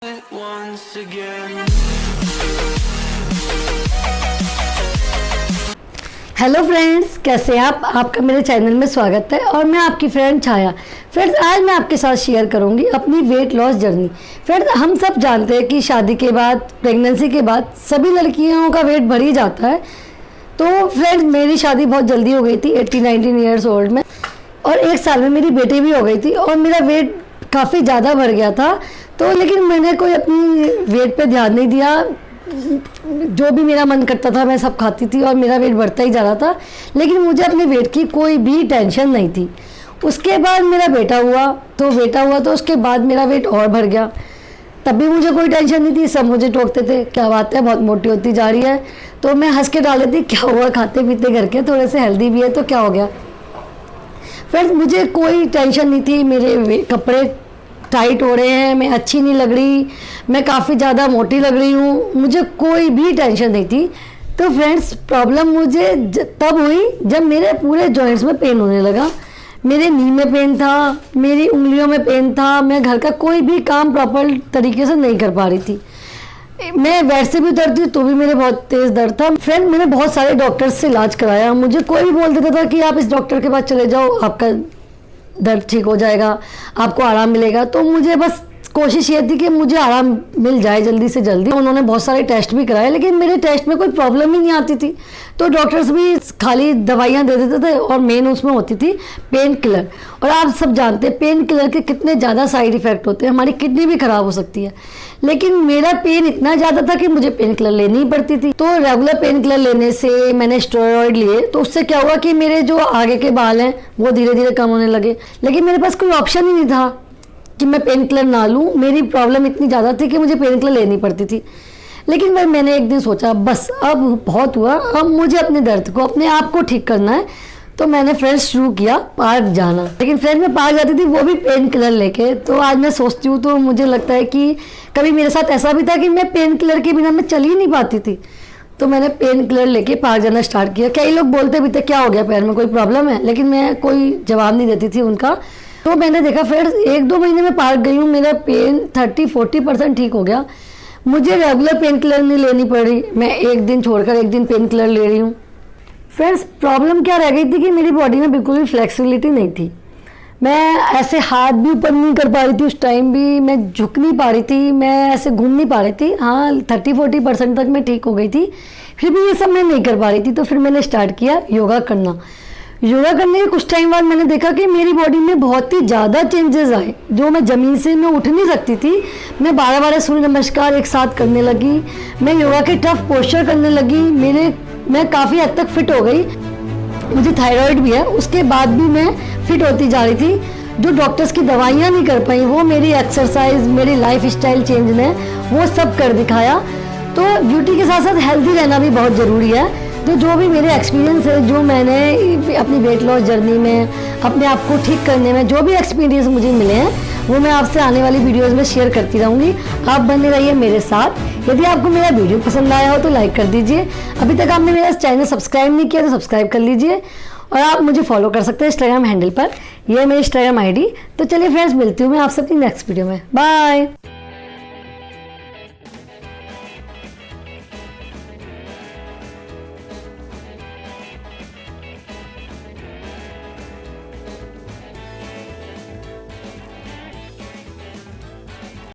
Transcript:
once again. Hello friends, कैसे हैं आप? आपका मेरे चैनल में स्वागत है और मैं आपकी फ्रेंड छाया। फ्रेंड्स, आज मैं आपके साथ शेयर करूंगी अपनी वेट लॉस जर्नी। फ्रेंड्स, हम सब जानते हैं कि शादी के बाद, प्रेगनेंसी के बाद सभी लड़कियों का वेट बढ़ ही जाता है। तो फ्रेंड्स, मेरी शादी बहुत जल्दी हो गई थी, 18-19 ईयर्स ओल्ड में, और 1 साल में मेरी बेटी भी हो गई थी और मेरा वेट काफ़ी ज़्यादा बढ़ गया था। तो लेकिन मैंने कोई अपनी वेट पे ध्यान नहीं दिया। जो भी मेरा मन करता था मैं सब खाती थी और मेरा वेट बढ़ता ही जा रहा था, लेकिन मुझे अपने वेट की कोई भी टेंशन नहीं थी। उसके बाद मेरा बेटा हुआ तो उसके बाद मेरा वेट और बढ़ गया। तब भी मुझे कोई टेंशन नहीं थी। सब मुझे टोकते थे, क्या बात है, बहुत मोटी होती जा रही है। तो मैं हंस के डाल देती, क्या हुआ, खाते पीते करके थोड़े से हेल्दी भी है तो क्या हो गया। फ्रेंड्स, मुझे कोई टेंशन नहीं थी। मेरे कपड़े टाइट हो रहे हैं, मैं अच्छी नहीं लग रही, मैं काफ़ी ज़्यादा मोटी लग रही हूँ, मुझे कोई भी टेंशन नहीं थी। तो फ्रेंड्स, प्रॉब्लम मुझे तब हुई जब मेरे पूरे जॉइंट्स में पेन होने लगा। मेरे नी में पेन था, मेरी उंगलियों में पेन था, मैं घर का कोई भी काम प्रॉपर तरीके से नहीं कर पा रही थी। मैं वैसे भी उतरती तो भी मेरे बहुत तेज़ दर्द था। फ्रेंड, मैंने बहुत सारे डॉक्टर्स से इलाज कराया। मुझे कोई भी बोल देता था कि आप इस डॉक्टर के पास चले जाओ, आपका दर्द ठीक हो जाएगा, आपको आराम मिलेगा। तो मुझे बस कोशिश ये थी कि मुझे आराम मिल जाए जल्दी से जल्दी। उन्होंने बहुत सारे टेस्ट भी कराए, लेकिन मेरे टेस्ट में कोई प्रॉब्लम ही नहीं आती थी। तो डॉक्टर्स भी खाली दवाइयाँ दे देते थे और मेन उसमें होती थी पेन किलर। और आप सब जानते हैं पेन किलर के कितने ज़्यादा साइड इफ़ेक्ट होते हैं, हमारी किडनी भी ख़राब हो सकती है। लेकिन मेरा पेन इतना ज़्यादा था कि मुझे पेन किलर लेनी ही पड़ती थी। तो रेगुलर पेन किलर लेने से मैंने स्टेरॉइड लिए, तो उससे क्या हुआ कि मेरे जो आगे के बाल हैं वो धीरे धीरे कम होने लगे। लेकिन मेरे पास कोई ऑप्शन ही नहीं था कि मैं पेन किलर ना लूँ। मेरी प्रॉब्लम इतनी ज़्यादा थी कि मुझे पेन किलर लेनी पड़ती थी। लेकिन फिर मैंने एक दिन सोचा, बस अब बहुत हुआ, अब मुझे अपने दर्द को, अपने आप को ठीक करना है। तो मैंने फ्रेंड्स शुरू किया पार्क जाना। लेकिन फ्रेंड, मैं पार्क जाती थी वो भी पेन किलर लेके। तो आज मैं सोचती हूँ तो मुझे लगता है कि कभी मेरे साथ ऐसा भी था कि मैं पेन किलर के बिना मैं चल ही नहीं पाती थी। तो मैंने पेन किलर लेके पार्क जाना स्टार्ट किया। कई लोग बोलते भी थे, क्या हो गया, पैर में कोई प्रॉब्लम है, लेकिन मैं कोई जवाब नहीं देती थी उनका। तो मैंने देखा फ्रेंड्स, 1-2 महीने में पार्क गई हूँ, मेरा पेन 30-40% ठीक हो गया। मुझे रेगुलर पेन किलर नहीं लेनी पड़ी, मैं एक दिन छोड़कर एक दिन पेन किलर ले रही हूँ। फ्रेंड्स, प्रॉब्लम क्या रह गई थी कि मेरी बॉडी में बिल्कुल भी फ्लेक्सिबिलिटी नहीं थी। मैं ऐसे हाथ भी ऊपर नहीं कर पा रही थी, उस टाइम भी मैं झुक नहीं पा रही थी, मैं ऐसे घूम नहीं पा रही थी। हाँ, 30-40% तक मैं ठीक हो गई थी, फिर भी ये सब मैं नहीं कर पा रही थी। तो फिर मैंने स्टार्ट किया योगा करना। योगा करने के कुछ टाइम बाद मैंने देखा कि मेरी बॉडी में बहुत ही ज़्यादा चेंजेस आए। जो मैं ज़मीन से मैं उठ नहीं सकती थी, मैं 12-12 सूर्य नमस्कार एक साथ करने लगी। मैं योगा के टफ पोस्चर करने लगी। मैं काफ़ी हद तक फिट हो गई। मुझे थायराइड भी है, उसके बाद भी मैं फिट होती जा रही थी। जो डॉक्टर्स की दवाइयाँ नहीं कर पाई, वो मेरी एक्सरसाइज, मेरी लाइफ स्टाइल चेंज ने वो सब कर दिखाया। तो ब्यूटी के साथ साथ हेल्दी रहना भी बहुत ज़रूरी है। तो जो भी मेरे एक्सपीरियंस है, जो मैंने अपनी वेट लॉस जर्नी में अपने आप को ठीक करने में जो भी एक्सपीरियंस मुझे मिले हैं, वो मैं आपसे आने वाली वीडियोस में शेयर करती रहूँगी। आप बने रहिए मेरे साथ। यदि आपको मेरा वीडियो पसंद आया हो तो लाइक कर दीजिए। अभी तक आपने मेरा चैनल सब्सक्राइब नहीं किया तो सब्सक्राइब कर लीजिए। और आप मुझे फॉलो कर सकते हैं इंस्टाग्राम हैंडल पर, यह है मेरी इंस्टाग्राम ID। तो चलिए फ्रेंड्स, मिलती हूँ मैं आपसे अपनी नेक्स्ट वीडियो में। बाय।